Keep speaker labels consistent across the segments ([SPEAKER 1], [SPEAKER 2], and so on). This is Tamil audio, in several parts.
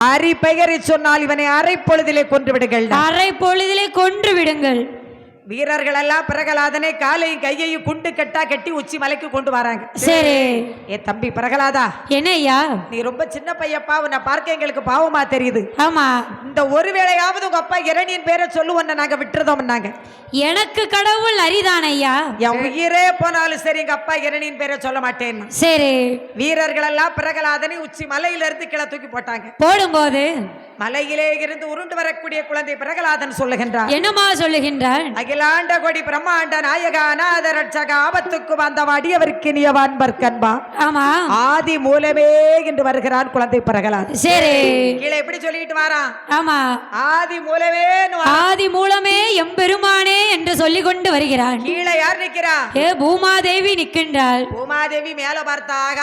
[SPEAKER 1] அரி பெயரை சொன்னால் இவனை அரை பொழுதிலே கொன்று விடுங்கள்.
[SPEAKER 2] அரை பொழுதிலே கொன்று விடுங்கள்.
[SPEAKER 1] வீரர்கள் எல்லாம் பிரகலாதனை காலையும் கையையும் குண்டு கட்டா கட்டி உச்சி மலைக்கு கொண்டு வராங்க.
[SPEAKER 2] சரி.
[SPEAKER 1] ஏ தம்பி பிரகலாதா,
[SPEAKER 2] என்னய்யா
[SPEAKER 1] நீ ரொம்ப சின்ன பையப்பா, உன்னை பார்க்க எங்களுக்கு பாவமா தெரியுது.
[SPEAKER 2] ஆமா,
[SPEAKER 1] இந்த ஒருவேளையாவது உங்க அப்பா இரணியின் பேரை சொல்லுவோன்னு நாங்க விட்டுறதோம்னாங்க.
[SPEAKER 2] எனக்கு கடவுள் அரிதான் ஐயா.
[SPEAKER 1] என் உயிரே போனாலும் சரி எங்க அப்பா இரணியின் பேரை சொல்ல மாட்டேன்.
[SPEAKER 2] சரி.
[SPEAKER 1] வீரர்கள் எல்லாம் பிரகலாதனை உச்சி மலையில இருந்து கீழே தூக்கி போட்டாங்க.
[SPEAKER 2] போடும்போது
[SPEAKER 1] மலையிலே இருந்து உருண்டு வரக்கூடிய குழந்தை பிரகலாதன் சொல்லுகின்றார்.
[SPEAKER 2] என்னமா சொல்லுகின்றார்?
[SPEAKER 1] அகிலாண்ட கோடி பிரம்மாண்ட நாயக அநாத ரட்சக ஆபத்துக்கு வந்தவாடி அவருக்கு நியவான் பர்கன்பா.
[SPEAKER 2] ஆமா,
[SPEAKER 1] ஆதி மூலமே என்று வருகிறான் குழந்தை பிரகலாதன்.
[SPEAKER 2] சரி.
[SPEAKER 1] கீழே எப்படி சொல்லிட்டு வாரான்?
[SPEAKER 2] ஆமா,
[SPEAKER 1] ஆதி மூலமே,
[SPEAKER 2] ஆதி மூலமே எம்பெருமானே என்று சொல்லிக் கொண்டு வருகிறான்.
[SPEAKER 1] கீழே யார் நிக்கிறா?
[SPEAKER 2] ஏ பூமாதேவி நிற்கின்றாள்.
[SPEAKER 1] பூமாதேவி மேல பார்த்தாக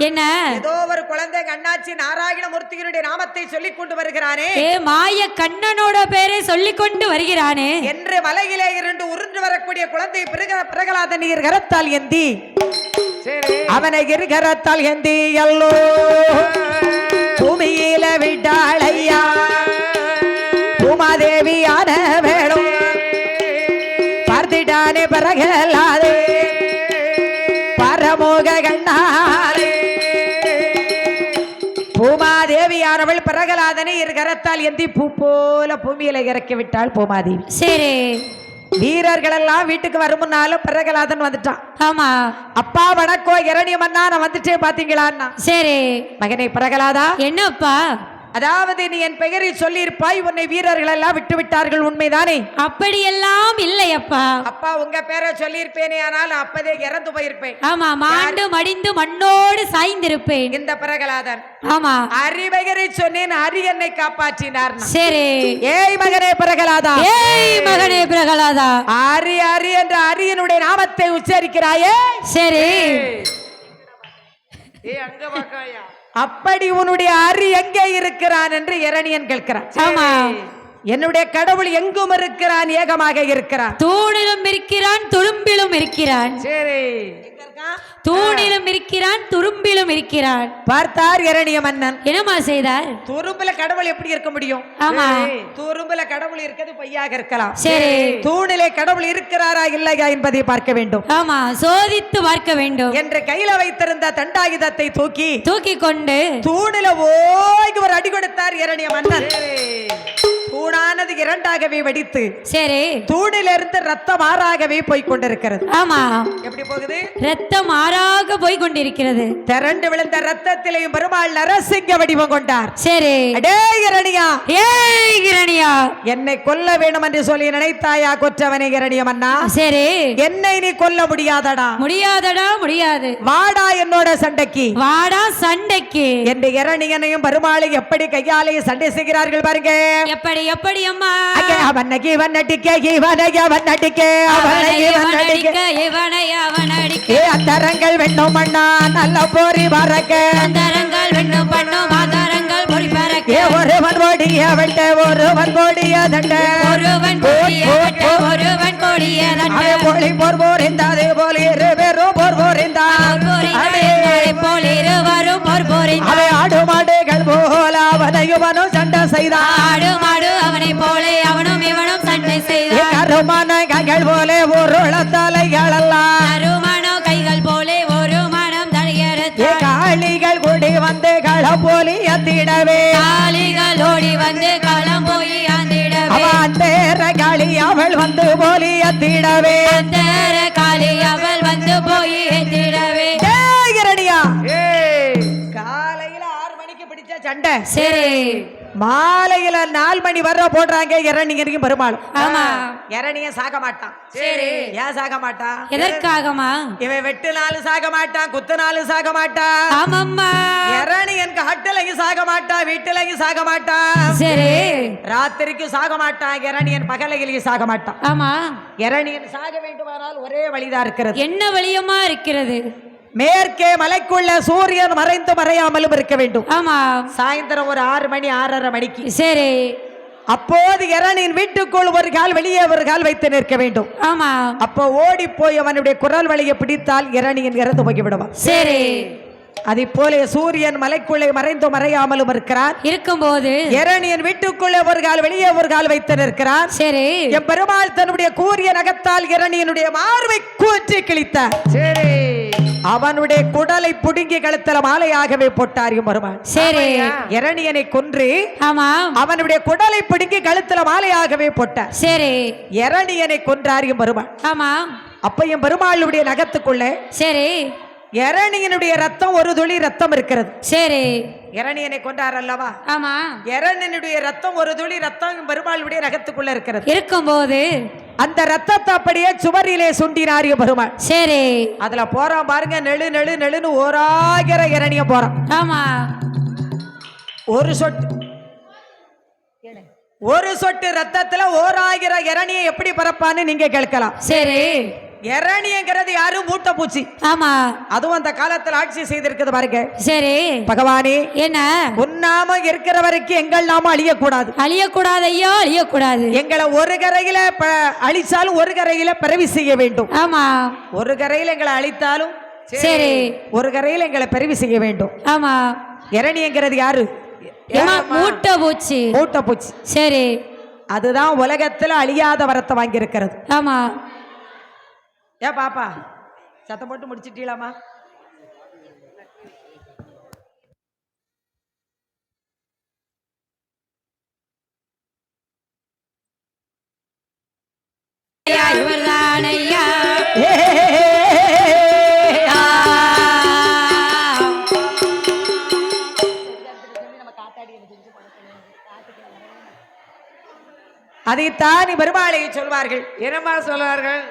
[SPEAKER 2] என்ன
[SPEAKER 1] ஏதோ ஒரு குழந்தை கண்ணாச்சி நாராயணமூர்த்தியினுடைய நாமத்தை சொல்லிக் கொண்டு வருகிறானே.
[SPEAKER 2] ஏ மாய கண்ணனோட பேரை சொல்லிக் கொண்டு வருகிறானே
[SPEAKER 1] என்று மலையிலே இருந்து உருண்டு வரக்கூடிய குழந்தை பிரகலாதன் கரத்தால் ஏந்தி அவனை கரத்தால் ஏந்தி எல்லோ பூமியில விட்டாளையா. பூமாதேவி ஆன வேணும் பார்த்திட்டானே பிரகலாதே பரமோக கண்ணாலே. பூமாதேவியானவள் பிரகலாதனை கரத்தால் எந்தி பூ போல பூமியில இறக்கி விட்டாள் பூமாதேவி.
[SPEAKER 2] சரி.
[SPEAKER 1] வீரர்கள் எல்லாம் வீட்டுக்கு வரும் முன்னாலும் பிரகலாதன் வந்துட்டான்.
[SPEAKER 2] ஆமா,
[SPEAKER 1] அப்பா வணக்கம் இரணியமன்னா நான் வந்துட்டே பாத்தீங்களா?
[SPEAKER 2] சரி.
[SPEAKER 1] மகனை பிரகலாதா,
[SPEAKER 2] என்னப்பா?
[SPEAKER 1] அதாவது நீ என் பெயரை சொல்லி இருப்பாய், உன்னை வீரர்கள் எல்லாம் விட்டு விட்டார்கள், உண்மைதானே?
[SPEAKER 2] அப்படியெல்லாம் இல்லையப்பா.
[SPEAKER 1] அப்பா உங்க பேரை சொல்லி இருப்பேனே, ஆனால் அப்பதே இறந்து போயிருப்பேன்.
[SPEAKER 2] ஆமா, மாண்டு மடிந்து மண்ணோடு சாய்ந்திருப்பேன்.
[SPEAKER 1] இந்த பிரகலாதன்
[SPEAKER 2] ஆமா,
[SPEAKER 1] அறிவகரை சொன்னேன், அரி என்னை காப்பாற்றினார்.
[SPEAKER 2] சரி.
[SPEAKER 1] ஏய் மகனே பிரகலாதா,
[SPEAKER 2] ஏய் மகனே பிரகலாதா,
[SPEAKER 1] அரி அரி என்ற அரியனுடைய நாமத்தை உச்சரிக்கிறாயே.
[SPEAKER 2] சரி.
[SPEAKER 1] அப்படி உன்னுடைய அரி எங்கே இருக்கிறான் என்று இரணியன் கேட்கிறான்.
[SPEAKER 2] ஆமா,
[SPEAKER 1] என்னுடைய கடவுள் எங்கும் இருக்கிறான், ஏகமாக இருக்கிறான்.
[SPEAKER 2] தூணிலும் இருக்கிறான், துரும்பிலும் இருக்கிறான்.
[SPEAKER 1] சரி,
[SPEAKER 2] தூணிலும் இருக்கிறான், துரும்பிலும் இருக்கிறான்.
[SPEAKER 1] பார்த்தார் இரணிய மன்னன்.
[SPEAKER 2] என்னமா செய்தார்?
[SPEAKER 1] துரும்புல கடவுள் எப்படி இருக்க முடியும்?
[SPEAKER 2] ஆமா,
[SPEAKER 1] துரும்புல கடவுள் இருக்கிறது பொய்யாக இருக்கலாம்.
[SPEAKER 2] சரி.
[SPEAKER 1] தூணிலே கடவுள் இருக்கிறாரா இல்லையா என்பதை பார்க்க வேண்டும்.
[SPEAKER 2] ஆமா, சோதித்து பார்க்க வேண்டும்
[SPEAKER 1] என்று கையில வைத்திருந்த தண்டாயுதத்தை தூக்கி
[SPEAKER 2] கொண்டு
[SPEAKER 1] தூணில ஓய்ந்து ஒரு அடி கொடுத்தார் இரணிய மன்னன். தூணானது இரண்டாகவே வெடித்து,
[SPEAKER 2] சரி,
[SPEAKER 1] தூணிலிருந்து ரத்தம் ஆறாகவே போய் கொண்டிருக்கிறது.
[SPEAKER 2] ஆமா,
[SPEAKER 1] எப்படி போகுது?
[SPEAKER 2] ரத்தம் ஆறாக போய் கொண்டிருக்கிறது.
[SPEAKER 1] திரண்டு விழுந்த ரத்தத்திலேயும் பெருமாள் நரசிங்க வடிவம் கொண்டார்.
[SPEAKER 2] சரி.
[SPEAKER 1] அடே இரணியா,
[SPEAKER 2] ஏய் இரணியா,
[SPEAKER 1] என்னை கொல்ல வேண்டும் என்று சொல்லி நினைத்தாயா கொற்றவனை இரணிய மன்னா?
[SPEAKER 2] சரி.
[SPEAKER 1] என்னை நீ கொல்ல முடியாதடா.
[SPEAKER 2] முடியாதடா, முடியாது.
[SPEAKER 1] வாடா என்னோட சண்டைக்கு,
[SPEAKER 2] வாடா சண்டைக்கு
[SPEAKER 1] என்று இரணியனையும் பெருமாளை எப்படி கையாலேயே சண்டை செய்கிறார்கள் பாருங்க.
[SPEAKER 2] எப்படி எப்படி அம்மா?
[SPEAKER 1] அவனகி வண்ணடிக்க இவனைய வண்ணடிக்க அவனைய வண்ணடிக்க
[SPEAKER 2] இவனைய வண்ணடிக்க
[SPEAKER 1] அந்தரங்கள் வெண்ணும் மண்ணா நல்ல போரி பறக்க
[SPEAKER 2] அந்தரங்கள் வெண்ணும் பண்ணும் ஆதாரங்கள் பொறி பறக்க
[SPEAKER 1] ஒருவன் ஓடிய வெட்ட ஒருவன் கோடிய தண்ட
[SPEAKER 2] ஒருவன் கோடிய வெட்ட ஒருவன் கோடிய தண்ட
[SPEAKER 1] போலி போர் போரிந்தாதே போலி இருவரும் போர் போரிந்தார்
[SPEAKER 2] போல் இருவரும் போர் போரிந்தார்.
[SPEAKER 1] ஆடு மாடுகள் போல அவனையுவனும் சண்டை செய்தார்.
[SPEAKER 2] ஆடு மாடு அவனை போலே அவனும் இவனும் சண்டை செய்தார்.
[SPEAKER 1] கருமான கைகள் போலே ஒரு தலைகள் எல்லாம்
[SPEAKER 2] கருமான கைகள் போலே ஒரு மனம் தடையறுத்தார்.
[SPEAKER 1] காளிகள் கூடி வந்து களம் போலி அத்திடவே
[SPEAKER 2] காளிகள் ஓடி வந்து களம் போய் ஆந்திடவே
[SPEAKER 1] அந்தேர காளி அவள் வந்து போலி அத்திடவே
[SPEAKER 2] அந்தேர காளி அவள் வந்து போய் ஏந்திடவே.
[SPEAKER 1] இரணியா, காலையில 6 மணிக்கு பிடிச்ச சண்டை,
[SPEAKER 2] சரி,
[SPEAKER 1] மாலையில 4 மணி வர போடுறாங்க. இரணியனையும் பெருமாள்.
[SPEAKER 2] ஆமா,
[SPEAKER 1] இரணிய சாக மாட்டான்.
[SPEAKER 2] சரி.
[SPEAKER 1] ஏன் சாக மாட்டான்?
[SPEAKER 2] எதற்காகமா?
[SPEAKER 1] இவன் வெட்டுனாலும் சாக மாட்டான், குத்துனாலும் சாக மாட்டான்.
[SPEAKER 2] ஆமாம்மா,
[SPEAKER 1] இரணியன் காட்டுலையும் சாக மாட்டான், வீட்டுலையும் சாக மாட்டான்.
[SPEAKER 2] சரி.
[SPEAKER 1] ராத்திரிக்கும் சாக மாட்டான். இரணியன் பகலையிலையும் சாக மாட்டான்.
[SPEAKER 2] ஆமா,
[SPEAKER 1] இரணியன் சாக வேண்டுமானால் ஒரே வழிதான் இருக்கிறது.
[SPEAKER 2] என்ன வழியமா இருக்கிறது?
[SPEAKER 1] மேற்கே மலைக்குள்ள சூரியன் மறைந்து மறையாமலும் இருக்க வேண்டும்.
[SPEAKER 2] ஆமா,
[SPEAKER 1] சாயந்தரம் ஒரு 6 மணி 6:30 மணிக்கு.
[SPEAKER 2] சரி.
[SPEAKER 1] அப்போது இரணின் வீட்டுக்குள் ஒரு கால் வெளியே ஒரு கால் வைத்து நிற்க வேண்டும்.
[SPEAKER 2] ஆமா,
[SPEAKER 1] அப்போ ஓடி போய் அவனுடைய குரல் வழியை பிடித்தால் இரணியன் இறந்து போய் விடுவான்.
[SPEAKER 2] சரி.
[SPEAKER 1] அதை போல சூரியன் மலைக்குள்ளே மறைந்து மறையாமலும் இருக்கிறார்.
[SPEAKER 2] இருக்கும்போது
[SPEAKER 1] இரணியன் வீட்டுக்குள்ளே ஒரு கால் வெளியே ஒரு கால் வைத்து நிற்கிறார்.
[SPEAKER 2] சரி,
[SPEAKER 1] என் பெருமாள் தன்னுடைய கூரிய நகத்தால் இரணியனுடைய மார்பை கூற்றி கிழித்தார்.
[SPEAKER 3] சரி,
[SPEAKER 1] அவனுடைய குடலை புடுங்கி கழுத்தல மாலையாகவே போட்டார் பெருமாள்.
[SPEAKER 2] சரி,
[SPEAKER 1] இரணியனை கொன்று
[SPEAKER 2] ஆமா
[SPEAKER 1] அவனுடைய குடலை பிடுங்கி கழுத்தல மாலையாகவே போட்டார்.
[SPEAKER 2] சரி,
[SPEAKER 1] இரணியனை கொன்றார் பெருமாள்.
[SPEAKER 2] ஆமா
[SPEAKER 1] அப்ப என் பெருமாளுடைய நகத்துக்குள்ளே
[SPEAKER 2] சரி
[SPEAKER 1] இரணியனுடைய ரத்தம் ஒரு துளி ரத்தம் இருக்கிறது.
[SPEAKER 2] சரி,
[SPEAKER 1] இரணியனை கொன்றார் அல்லவா?
[SPEAKER 2] ஆமா
[SPEAKER 1] இரணியனுடைய ரத்தம் ஒரு துளி ரத்தம் பெருமாளுடைய நகத்துக்குள்ள இருக்கிறது.
[SPEAKER 2] இருக்கும்போது
[SPEAKER 1] அந்த ரத்தத்தை அப்படியே சுவரிலே சுண்டினார் பெருமாள்.
[SPEAKER 2] சரி,
[SPEAKER 1] அதுல போறான் பாருங்க, நெழு நெழு நெழுன்னு ஓராகிற இரணியம் போறான்.
[SPEAKER 2] ஆமா
[SPEAKER 1] ஒரு சொட்டு ரத்தத்துல ஓராகிற இரணியை எப்படி பரப்பான்னு நீங்க கேட்கலாம்.
[SPEAKER 2] சரி,
[SPEAKER 1] இரணியங்கிறது யாரு? மூட்டை பூச்சி.
[SPEAKER 2] ஆமா
[SPEAKER 1] அதுவும் அந்த காலத்துல ஆட்சி செய்திருக்குது பாருங்க.
[SPEAKER 2] சரி,
[SPEAKER 1] பகவானே
[SPEAKER 2] என்ன
[SPEAKER 1] உன்னாம இருக்கிற வரைக்கும் எங்கள் நாம அழியக்கூடாது.
[SPEAKER 2] அழியக்கூடாது ஐயோ, அழியக்கூடாது.
[SPEAKER 1] எங்களை ஒரு கரையில அழிச்சாலும் ஒரு கரையில பிறவி செய்ய வேண்டும்.
[SPEAKER 2] ஆமா
[SPEAKER 1] ஒரு கரையில எங்களை அழித்தாலும்
[SPEAKER 2] சரி,
[SPEAKER 1] ஒரு கரையில எங்களை பிறவி செய்ய வேண்டும்.
[SPEAKER 2] ஆமா
[SPEAKER 1] இரணியங்கிறது யாரு?
[SPEAKER 2] மூட்டை பூச்சி.
[SPEAKER 1] மூட்டை பூச்சி.
[SPEAKER 2] சரி,
[SPEAKER 1] அதுதான் உலகத்துல அழியாத வரத்தை வாங்கி இருக்கிறது.
[SPEAKER 2] ஆமா
[SPEAKER 1] ஏ பாப்பா, சத்தம் போட்டு முடிச்சிட்டீங்களாமா?
[SPEAKER 2] இவர்தான் ஐயா.
[SPEAKER 1] அதைத்தான் பெருமாளை சொல்வார்கள்.
[SPEAKER 3] என்னமா சொல்வார்கள்?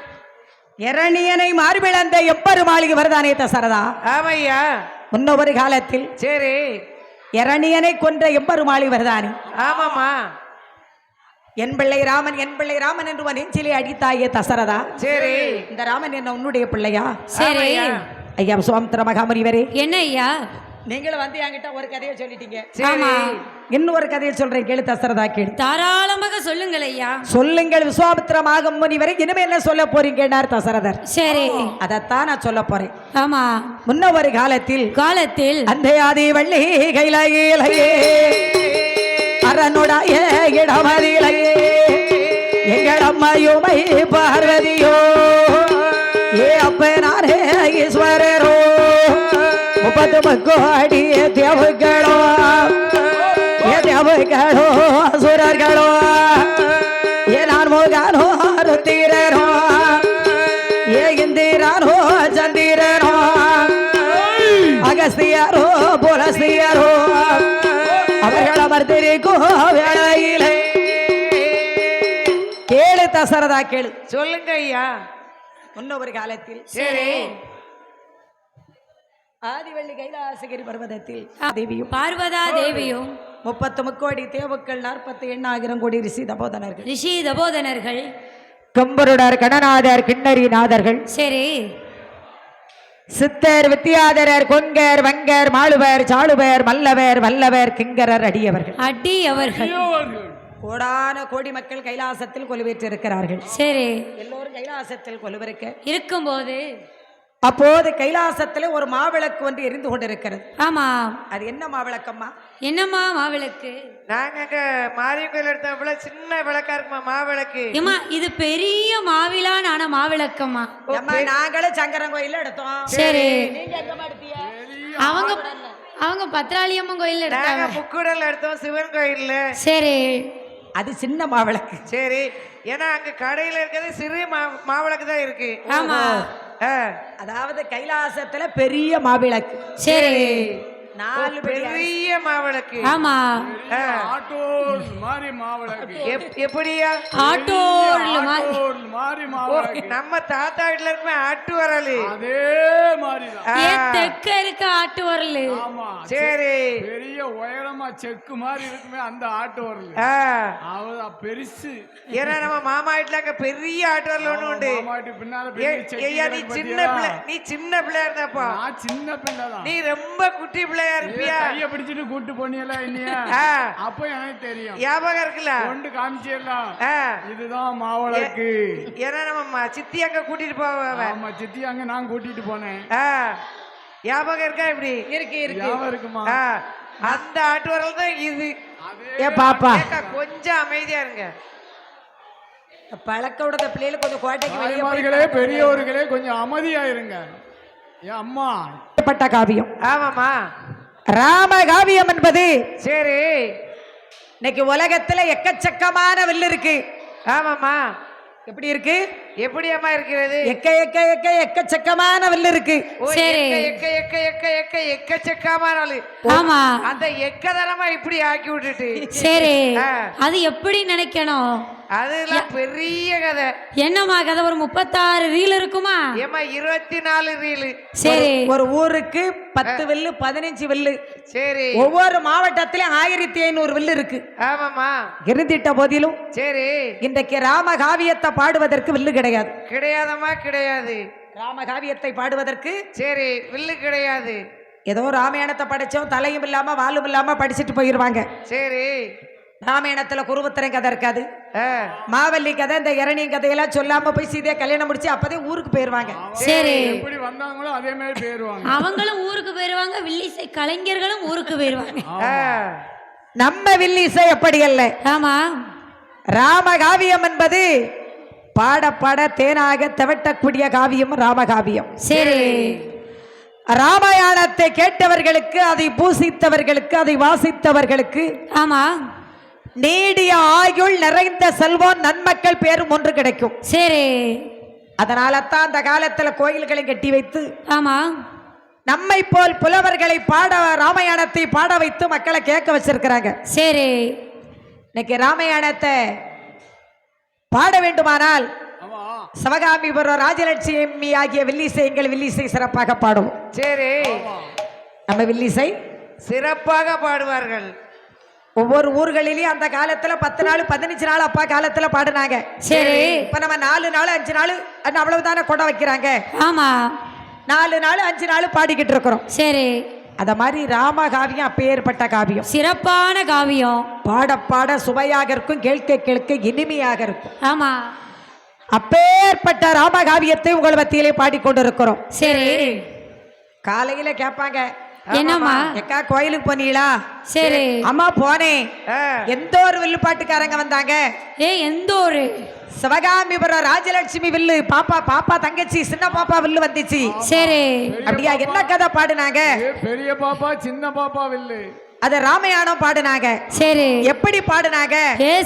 [SPEAKER 1] இரணியனை மார்பிழந்த எப்பெருமாளிக்கு வருதானே தசரதா?
[SPEAKER 3] ஆமையா.
[SPEAKER 1] முன்ன ஒரு காலத்தில்
[SPEAKER 3] சரி,
[SPEAKER 1] இரணியனை கொன்ற எப்பெருமாளி வருதானே?
[SPEAKER 3] ஆமாமா.
[SPEAKER 1] என் பிள்ளை ராமன், என் பிள்ளை ராமன் என்று நெஞ்சிலே அடித்தாயே தசரதா.
[SPEAKER 3] சரி,
[SPEAKER 1] இந்த ராமன் என்ன உன்னுடைய பிள்ளையா?
[SPEAKER 2] சரி
[SPEAKER 1] ஐயா சுவாமித்திர மகாமுனிவரே,
[SPEAKER 2] என்ன ஐயா
[SPEAKER 1] நீங்களும் வந்து என்கிட்ட ஒரு கதையை சொல்லிட்டீங்க.
[SPEAKER 2] ஆமா,
[SPEAKER 1] இன்னொரு கதையை சொல்றேன், கேளு தசரதா, கேளு.
[SPEAKER 2] தாராளமாக சொல்லுங்கள் ஐயா.
[SPEAKER 1] சொல்லுங்கள் விஸ்வாமித்திர மகாமுனிவரை, இனிமே என்ன சொல்ல போறீங்கன்னார் தசரதர்.
[SPEAKER 2] சரி,
[SPEAKER 1] அதைத்தான் நான் சொல்ல போறேன்.
[SPEAKER 2] ஆமா
[SPEAKER 1] முன்ன ஒரு காலத்தில் அந்த ஆதி வள்ளி கைலையே அரணுடைய இடமதிலையே எங்கள் அம்மையுமை பார்வதியோ ஏ அப்ப நானே ஈஸ்வரரோ 30 கோடி தேவர்களோ ஏ தேவர்களோ அசுரர்களோ ஏ நான் மோகானோ ருத்திரனோ ஏ இந்திரனோ சந்திரனோ அகஸ்தியரோ புலஸ்தியரோ அவர்கள் அமர்ந்திருக்கும் வேளையிலே கேளு தசரதா, கேளு.
[SPEAKER 3] சொல்லுங்க ஐயா.
[SPEAKER 1] முன்ன ஒரு காலத்தில்
[SPEAKER 3] சரி,
[SPEAKER 1] ஆதிவள்ளி கைலாசகிரி பர்வதத்தில் தேவியும்
[SPEAKER 2] பார்வதா தேவியும்
[SPEAKER 1] 30 கோடி தேவுக்கள் 48,000 கோடி ரிஷி தபோதனர்கள்,
[SPEAKER 2] ரிஷி தபோதனர்கள்,
[SPEAKER 1] கம்பருடர் கணநாதர் கிண்ணறிநாதர்கள்,
[SPEAKER 2] சரி
[SPEAKER 1] சித்தர் வித்தியாதரர் கொங்கர் வங்கர் மாளுவர் சாளுவர் மல்லவர் வல்லவர் கிங்கரர் அடியவர்கள்
[SPEAKER 2] அடியவர்கள்
[SPEAKER 1] கோடான கோடி மக்கள் கைலாசத்தில் கொலுவேற்று இருக்கிறார்கள்.
[SPEAKER 2] சரி,
[SPEAKER 1] எல்லோரும் கைலாசத்தில் கொலுவிருக்க
[SPEAKER 2] இருக்கும்போது
[SPEAKER 1] அப்போது கைலாசத்துல ஒரு மாவிளக்கு ஒன்று எரிந்து கொண்டிருக்கிறது.
[SPEAKER 2] ஆமா,
[SPEAKER 1] அது என்ன மாவிளக்கம்மா?
[SPEAKER 2] என்னம்மா மாவிளக்கு?
[SPEAKER 3] நாங்க மாரியம்மன் கோயில் எடுத்தோம்ல, சின்ன விளக்கா இருக்குமா மாவிளக்கு.
[SPEAKER 2] ஏமா இது பெரிய மாவிலான ஆன மாவிளக்கம்மா.
[SPEAKER 1] நாங்களும் சங்கரன் கோயில்ல எடுத்தோம்.
[SPEAKER 2] சரி,
[SPEAKER 1] நீங்க எங்கம்மா எடுத்தீங்க?
[SPEAKER 2] அவங்க பத்ராளியம்மன் கோயில் எடுத்தாங்க.
[SPEAKER 3] முக்கூடல் எடுத்தோம், சிவன் கோயில்ல.
[SPEAKER 2] சரி,
[SPEAKER 1] அது சின்ன மாவிளக்கு.
[SPEAKER 3] சரி, ஏன்னா அங்க கடையில இருக்கிறது சிறு மாவிளக்கு தான் இருக்கு.
[SPEAKER 2] ஆமா,
[SPEAKER 1] அதாவது கைலாசத்துல பெரிய மாவிளக்கு.
[SPEAKER 2] சரி,
[SPEAKER 1] 4
[SPEAKER 3] பெரிய மாவிளக்கு.
[SPEAKER 2] ஆமா,
[SPEAKER 4] ஆட்டோல் மாறி மாவிளக்கு.
[SPEAKER 3] எப்படியா?
[SPEAKER 2] ஆட்டோல்
[SPEAKER 4] மாறி மாவிளக்கு.
[SPEAKER 3] நம்ம தாத்தா வீட்டுல இருக்குமே ஆட்டு வரலு, அதே
[SPEAKER 4] மாதிரிதான்.
[SPEAKER 2] தெக்க இருக்க ஆட்டு வரலு.
[SPEAKER 4] ஆமா,
[SPEAKER 3] சரி.
[SPEAKER 4] பெரிய உயரமா செக்கு மாதிரி இருக்குமே அந்த ஆட்டு வரலு, அவதான் பெருசு.
[SPEAKER 3] ஏன்னா நம்ம மாமா வீட்டுல அங்க பெரிய ஆட்டு வரல ஒண்ணு உண்டு. நீ சின்ன பிள்ளையா இருந்தப்போ.
[SPEAKER 4] நான் சின்ன பிள்ளைதான்.
[SPEAKER 3] நீ ரொம்ப குட்டி பிள்ளையா இருப்பியா?
[SPEAKER 4] கைய பிடிச்சிட்டு கூட்டு போனியல இல்லையா? அப்ப எனக்கு தெரியும், ஞாபகம் இருக்குல்ல, கொண்டு காமிச்சிடலாம் இதுதான் மாவிளக்கு.
[SPEAKER 3] ஏன்னா நம்ம சித்தி அங்க கூட்டிட்டு போவ.
[SPEAKER 4] ஆமா, சித்தி அங்க நான் கூட்டிட்டு போனேன்.
[SPEAKER 3] ஞாபகம் இருக்கா இப்படி
[SPEAKER 1] இருக்கு இருக்கு
[SPEAKER 4] ஞாபகம் இருக்குமா?
[SPEAKER 3] அந்த ஆட்டு வரல் தான் இது.
[SPEAKER 1] ஏ பாப்பா
[SPEAKER 3] ஏக்கா, கொஞ்சம் அமைதியா இருங்க.
[SPEAKER 1] பழக்க விடுற பிள்ளைகள் கொஞ்சம் கோட்டைக்கு வெளியே
[SPEAKER 4] தாய்மார்களே, பெரியவர்களே கொஞ்சம் அமைதியா இருங்க. ஏன் அம்மா
[SPEAKER 1] பட்ட காவியம்.
[SPEAKER 3] ஆமாமா.
[SPEAKER 1] ராம காவியம் என்பது
[SPEAKER 3] சரி,
[SPEAKER 1] இன்னைக்கு உலகத்துல எக்கச்சக்கமான வில்லு இருக்கு.
[SPEAKER 3] ஆமாமா.
[SPEAKER 1] எப்படி இருக்கு?
[SPEAKER 3] எப்படி அம்மா இருக்கிறது?
[SPEAKER 1] எக்கச்சக்கமான வில்லு இருக்கு.
[SPEAKER 2] சரி.
[SPEAKER 3] எக்கச்சக்கமான ஆளு.
[SPEAKER 2] ஆமா.
[SPEAKER 3] அந்த எக்கதனமா இப்படி ஆக்கி விட்டுட்டு
[SPEAKER 2] சரி, அது எப்படி நினைக்கணும்?
[SPEAKER 3] அதெல்லாம் பெரிய கதை.
[SPEAKER 2] என்னம்மா கதை? ஒரு 36 ரீல் இருக்குமா?
[SPEAKER 3] ஏமா 24 ரீல்.
[SPEAKER 2] சரி.
[SPEAKER 1] ஒரு ஊருக்கு 10 வில்லு 15 வில்லு.
[SPEAKER 3] சரி.
[SPEAKER 1] ஒவ்வொரு மாவட்டத்திலும் 1500 வில்லு இருக்கு.
[SPEAKER 3] ஆமாமா.
[SPEAKER 1] இருந்திட்ட போதிலும்
[SPEAKER 3] சரி,
[SPEAKER 1] இன்றைக்கு ராம காவியத்தை பாடுவதற்கு வில்லு கிடையாது.
[SPEAKER 3] கிடையாதமா? கிடையாது.
[SPEAKER 1] ராம காவியத்தை பாடுவதற்கு
[SPEAKER 3] சரி, வில்லு கிடையாது.
[SPEAKER 1] ஏதோ ராமாயணத்தை படிச்சோம், தலையும் இல்லாம வாலும் இல்லாம படிச்சுட்டு போயிருவாங்க.
[SPEAKER 3] சரி.
[SPEAKER 1] ராமாயணத்துல குருபத்திரம் கதை இருக்காது, மாவல்லி கதை, இந்த இரணியும் கதையெல்லாம் சொல்லாம போய் சீதையா கல்யாணம் முடிச்சு அப்பதே ஊருக்கு போயிருவாங்க.
[SPEAKER 2] சரி.
[SPEAKER 4] எப்படி வந்தாங்களோ அதே மாதிரி போயிருவாங்க.
[SPEAKER 2] அவங்களும் ஊருக்கு போயிருவாங்க, வில்லிசை கலைஞர்களும் ஊருக்கு போயிருவாங்க.
[SPEAKER 1] நம்ம வில்லிசை எப்படி அல்ல.
[SPEAKER 2] ஆமா.
[SPEAKER 1] ராம காவியம் என்பது பாட பாட தேனாக தவட்டக்கூடிய காவியம் ராமகாவியம்.
[SPEAKER 2] சரி.
[SPEAKER 1] ராமாயணத்தை கேட்டவர்களுக்கு, அதை பூசித்தவர்களுக்கு, அதை வாசித்தவர்களுக்கு
[SPEAKER 2] ஆமா
[SPEAKER 1] நீடிய ஆயுள், நிறைந்த செல்வம், நன்மக்கள் பேரும் ஒன்று கிடைக்கும்.
[SPEAKER 2] சரி.
[SPEAKER 1] அதனால தான் அந்த காலத்துல கோயில்களை கட்டி வைத்து
[SPEAKER 2] ஆமா
[SPEAKER 1] நம்மை போல் புலவர்களை பாட ராமாயணத்தை பாட வைத்து மக்களை கேட்க வச்சிருக்கிறாங்க.
[SPEAKER 2] சரி.
[SPEAKER 1] இன்னைக்கு ராமாயணத்தை பாட வேண்டுமானால் சிவகாமிபுரம் ராஜலட்சுமி ஆகிய வில்லிசை, எங்கள் வில்லிசை சிறப்பாக பாடுவோம்.
[SPEAKER 3] சரி.
[SPEAKER 1] நம்ம வில்லிசை
[SPEAKER 3] சிறப்பாக பாடுவார்கள்.
[SPEAKER 1] ஒவ்வொரு ஊர்களிலேயும் அந்த காலத்துல 10 நாள் 15 நாள் அப்பா காலத்துல பாடுனாங்க.
[SPEAKER 2] சரி.
[SPEAKER 1] இப்ப நம்ம 4 நாள் 5 நாள் அவ்வளவுதானே கொடை வைக்கிறாங்க.
[SPEAKER 2] ஆமா.
[SPEAKER 1] 4 நாள் 5 நாள் பாடிக்கிட்டு இருக்கிறோம்.
[SPEAKER 2] சரி.
[SPEAKER 1] அத மாதிரி ராம காவியம் அப்பேற்பட்ட காவியம்,
[SPEAKER 2] சிறப்பான காவியம்.
[SPEAKER 1] பாட பாட சுவையாக இருக்கும், கேட்க கேட்க இனிமையாக இருக்கும்.
[SPEAKER 2] ஆமா.
[SPEAKER 1] அப்பேற்பட்ட ராம காவியத்தை உங்கள் மத்தியிலே பாடிக்கொண்டிருக்கிறோம்.
[SPEAKER 2] சரி.
[SPEAKER 1] காலையில கேட்பாங்க,
[SPEAKER 2] என்னம்மா
[SPEAKER 1] எக்கா கோயிலுக்கு போனீங்களா?
[SPEAKER 2] சரி.
[SPEAKER 1] அம்மா போனேன். எந்த ஒரு வில்லு பாட்டுக்காரங்க வந்தாங்க?
[SPEAKER 2] எந்த ஒரு
[SPEAKER 1] சிவகாமிபுரம் ராஜலட்சுமி வில்லு பாப்பா, பாப்பா தங்கச்சி சின்ன பாப்பா வில்லு வந்துச்சு.
[SPEAKER 2] சரி.
[SPEAKER 1] அப்படியா? என்ன கதை பாடுனாங்க?
[SPEAKER 4] பெரிய பாப்பா சின்ன பாப்பா வில்லு,
[SPEAKER 1] அது ராமாயணம் பாடுனாங்க.
[SPEAKER 2] சரி.
[SPEAKER 1] எப்படி பாடுனாங்க?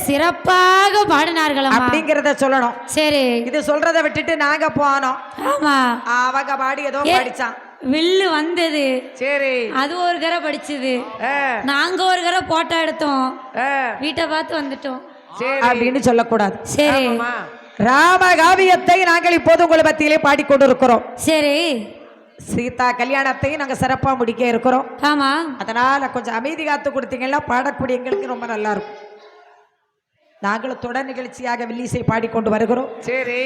[SPEAKER 2] சிறப்பாக பாடினார்கள்
[SPEAKER 1] அப்படிங்கறத சொல்லணும்.
[SPEAKER 2] சரி.
[SPEAKER 1] இது சொல்றதை விட்டுட்டு நாங்க போனோம்.
[SPEAKER 2] ஆமா.
[SPEAKER 1] அவங்க பாடி ஏதோ படிச்சான்,
[SPEAKER 2] வில்லு வந்தது.
[SPEAKER 3] சரி.
[SPEAKER 2] அது ஒரு கரை படிச்சது, நாங்க ஒரு கரை போட்டோ எடுத்தோம், வீட்டை பார்த்து வந்துட்டோம்
[SPEAKER 1] அப்படின்னு சொல்லக்கூடாது.
[SPEAKER 2] சரி.
[SPEAKER 1] ராம காவியத்தை நாங்கள் இப்போது உங்கள் மத்தியிலே பாடிக்கொண்டிருக்கிறோம்.
[SPEAKER 2] சரி.
[SPEAKER 1] சீதா கல்யாணத்தை நாங்க சிறப்பா முடிக்க இருக்கிறோம்.
[SPEAKER 2] ஆமா.
[SPEAKER 1] அதனால கொஞ்சம் அமைதி காத்து கொடுத்தீங்கன்னா பாடக்கூடிய எங்களுக்கு ரொம்ப நல்லா இருக்கும். நாங்களும் தொடர் நிகழ்ச்சியாக வில்லிசை பாடிக்கொண்டு வருகிறோம்.
[SPEAKER 3] சரி.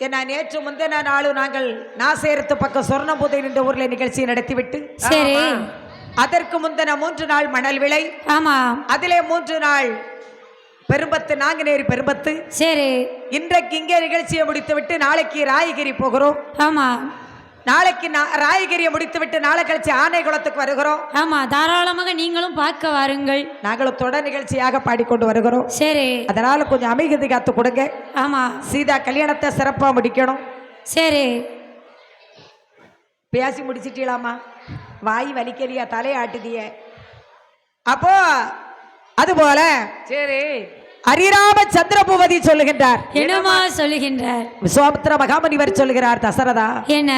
[SPEAKER 1] ஏன்னா நேற்று முந்தின நாளும் நாங்கள் நாசேரத்து பக்கம் சொர்ணபுதை என்ற ஊர்ல நிகழ்ச்சியை நடத்திவிட்டு,
[SPEAKER 2] சரி,
[SPEAKER 1] அதற்கு முந்தின 3 நாள் மணல் விளை,
[SPEAKER 2] ஆமா,
[SPEAKER 1] அதிலே 3 நாள் பெரும்பத்து, நாங்குநேரி பெரும்பத்து.
[SPEAKER 2] சரி.
[SPEAKER 1] இன்றைக்கு இங்கே நிகழ்ச்சியை முடித்துவிட்டு நாளைக்கு ராயகிரி போகிறோம்.
[SPEAKER 2] ஆமா.
[SPEAKER 1] நாளைக்கு ராயகிரியை முடித்துவிட்டு நாளை கழிச்சு ஆனைக்குளத்துக்கு வருகிறோம்.
[SPEAKER 2] ஆமா, தாராளமாக நீங்களும் பார்க்க வாருங்கள்.
[SPEAKER 1] நாங்களும் தொடர் நிகழ்ச்சியாக பாடிக்கொண்டு வருகிறோம்.
[SPEAKER 2] சரி.
[SPEAKER 1] அதனால கொஞ்சம் அமைதி காத்து கொடுங்க.
[SPEAKER 2] ஆமா.
[SPEAKER 1] சீதா கல்யாணத்தை சிறப்பா முடிக்கணும்.
[SPEAKER 2] சரி.
[SPEAKER 1] பேசி முடிச்சிட்டீங்களாமா? வாய் வலிக்கறியா, தலையாட்டுதிய. அப்போ அதுபோல
[SPEAKER 3] சரி,
[SPEAKER 1] ஹரிராம சந்திரபூபதி சொல்லுகின்றார்.
[SPEAKER 2] என்னமா சொல்லுகின்றார்?
[SPEAKER 1] விஸ்வாமித்திர மகாமுனிவர் சொல்லுகிறார், தசரதா,
[SPEAKER 2] என்ன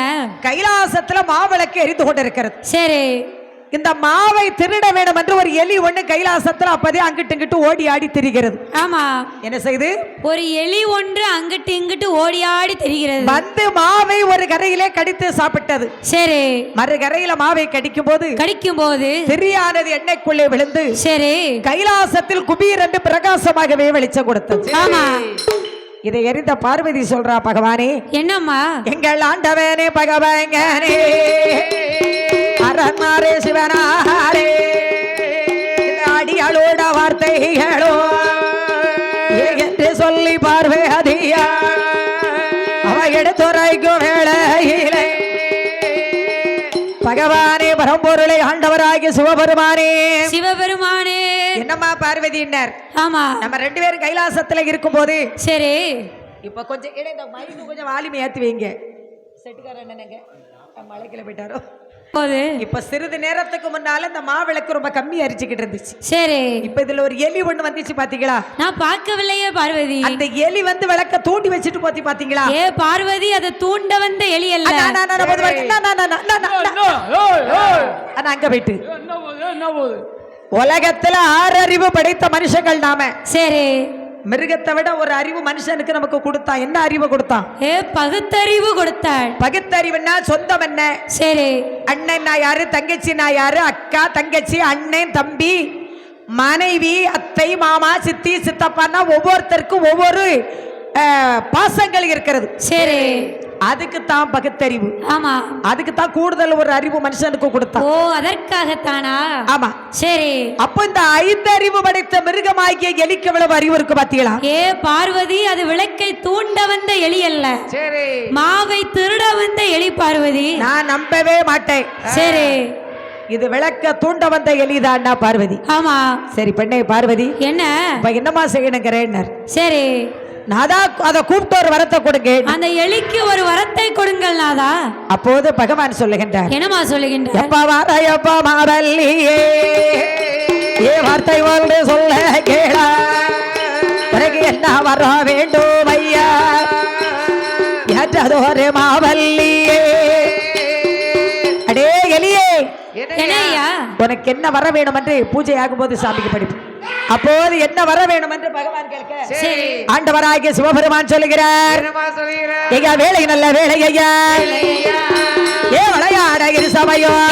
[SPEAKER 1] கைலாசத்துல மாவிளக்கு எரிந்து கொண்டிருக்கிறது.
[SPEAKER 2] சரி.
[SPEAKER 1] இந்த மாவை திருட வேண்டும் என்று ஒரு எலி ஒண்ணு கைலாசத்துல அப்பதே அங்கிட்டு இங்கிட்டு ஓடி ஆடி திரிகிறது.
[SPEAKER 2] ஆமா.
[SPEAKER 1] என்ன செய்து?
[SPEAKER 2] ஒரு எலி ஒன்று அங்கிட்டு இங்கிட்டு ஓடி ஆடி திரிகிறது.
[SPEAKER 1] வந்து மாவை ஒரு கரையிலே கடித்து சாப்பிட்டது.
[SPEAKER 2] சரி.
[SPEAKER 1] மறு கரையில மாவை கடிக்கும் போது திரியானது எண்ணெய்க்குள்ளே விழுந்து, சரி, கைலாசத்தில் குபீர் என்று பிரகாசமாகவே வெளிச்சம் கொடுத்தது. ஆமா. இதை எரிந்த பார்வதி சொல்றா, பகவானே, என்னம்மா? எங்கள் ஆண்டவனே பகவானே, அரண்மாரே சிவனாரே, அடியாளோட வார்த்தைகளோ என்று சொல்லி பார்வையதியா அவ எடுத்துரைக்கும் வேளையிலே பரம்பொருளை ஆண்டவராகிய சிவபெருமானே
[SPEAKER 2] சிவபெருமானே.
[SPEAKER 1] என்னம்மா பார்வதியினர்
[SPEAKER 2] ஆமா
[SPEAKER 1] நம்ம 2 பேரும் கைலாசத்துல இருக்கும்போது
[SPEAKER 2] சரி
[SPEAKER 1] இப்ப கொஞ்சம் இந்த மைக்கு கொஞ்சம் வால்யூம் ஏத்தி வைங்க. செட்டுக்காரன் என்னங்க மலைக்குள்ள போயிட்டாரோ.
[SPEAKER 2] போது
[SPEAKER 1] இப்ப சிறிது நேரத்துக்கு முன்னால இந்த மாவிளக்கு ரொம்ப கம்மி அரிச்சுக்கிட்டு இருந்துச்சு.
[SPEAKER 2] சரி
[SPEAKER 1] இப்ப இதுல ஒரு எலி ஒண்ணு வந்துச்சு பாத்தீங்களா?
[SPEAKER 2] நான் பார்க்கவில்லையே பார்வதி.
[SPEAKER 1] அந்த எலி வந்து விளக்க தூண்டி வச்சுட்டு போத்தி பாத்தீங்களா?
[SPEAKER 2] ஏ பார்வதி, அதை தூண்ட வந்த எலி அல்ல.
[SPEAKER 1] அங்க போயிட்டு
[SPEAKER 4] என்ன போகுது
[SPEAKER 1] உலகத்துல 6 அறிவு படைத்த மனுஷங்கள் நாம.
[SPEAKER 2] சரி
[SPEAKER 1] மிருகத்தை விட ஒரு அறிவு மனுஷனுக்கு நமக்கு கொடுத்தான். என்ன அறிவு கொடுத்தான்?
[SPEAKER 2] பகுத்தறிவு கொடுத்தாள்.
[SPEAKER 1] பகுத்தறிவுன்னா சொந்தம் என்ன?
[SPEAKER 2] சரி
[SPEAKER 1] அண்ணன் நான் யாரு, தங்கச்சி நான் யாரு, அக்கா தங்கச்சி அண்ணன் தம்பி மனைவி அத்தை மாமா சித்தி சித்தப்பான்னா ஒவ்வொருத்தருக்கும் ஒவ்வொரு பாசங்கள் இருக்கிறது.
[SPEAKER 2] சரி
[SPEAKER 1] அதுக்கு தான் பகுத்தறிவு.
[SPEAKER 2] ஆமா
[SPEAKER 1] அதுக்கு தான் கூடுதல் ஒரு அறிவு மனுஷனுக்கு கொடுத்தான்.
[SPEAKER 2] ஓ அதற்காகத்தானா?
[SPEAKER 1] ஆமா
[SPEAKER 2] சரி.
[SPEAKER 1] அப்போ இந்த 5 அறிவு படைத்த மிருகமாகிய எலிக்கு எவ்வளவு அறிவு இருக்கு பாத்தீங்களா?
[SPEAKER 2] பார்வதி, அது விளக்கை தூண்ட வந்த எலி அல்ல.
[SPEAKER 3] சரி
[SPEAKER 2] மாவை திருட வந்த எலி பார்வதி.
[SPEAKER 1] நான் நம்பவே மாட்டேன்.
[SPEAKER 2] சரி
[SPEAKER 1] இது விளக்க தூண்ட வந்த எலிதான் பார்வதி.
[SPEAKER 2] ஆமா
[SPEAKER 1] சரி பெண்ணே பார்வதி,
[SPEAKER 2] என்ன
[SPEAKER 1] என்னமா செய்யணுங்கிறேன்?
[SPEAKER 2] சரி
[SPEAKER 1] நாதா அதை கூப்பிட்டு ஒரு வரத்தை கொடுங்க.
[SPEAKER 2] அந்த எலிக்கு ஒரு வரத்தை கொடுங்கள் நாதா.
[SPEAKER 1] அப்போது பகவான் சொல்லுகின்றார்.
[SPEAKER 2] என்னமா சொல்லுகின்றார்?
[SPEAKER 1] எப்பா வாரையப்பா மாவல்லியே, ஏ வார்த்தை வந்து சொல்ல கேளா, பிறகு என்ன வர வேண்டும் ஐயா, ஏற்றதோரு மாவல்லியே. அடே எலியே,
[SPEAKER 2] என்னையா
[SPEAKER 1] உனக்கு என்ன வர வேணும் என்று பூஜை ஆகும் போது சாமிக்கு படிப்பு. அப்போது என்ன வர வேணும் என்று பகவான் கேட்க
[SPEAKER 2] சரி
[SPEAKER 1] ஆண்டவராகிய சிவபெருமான் சொல்லுகிறார். ஐயா வேலை நல்ல வேலை ஐயா, ஏ விளையாட இரு சமயம்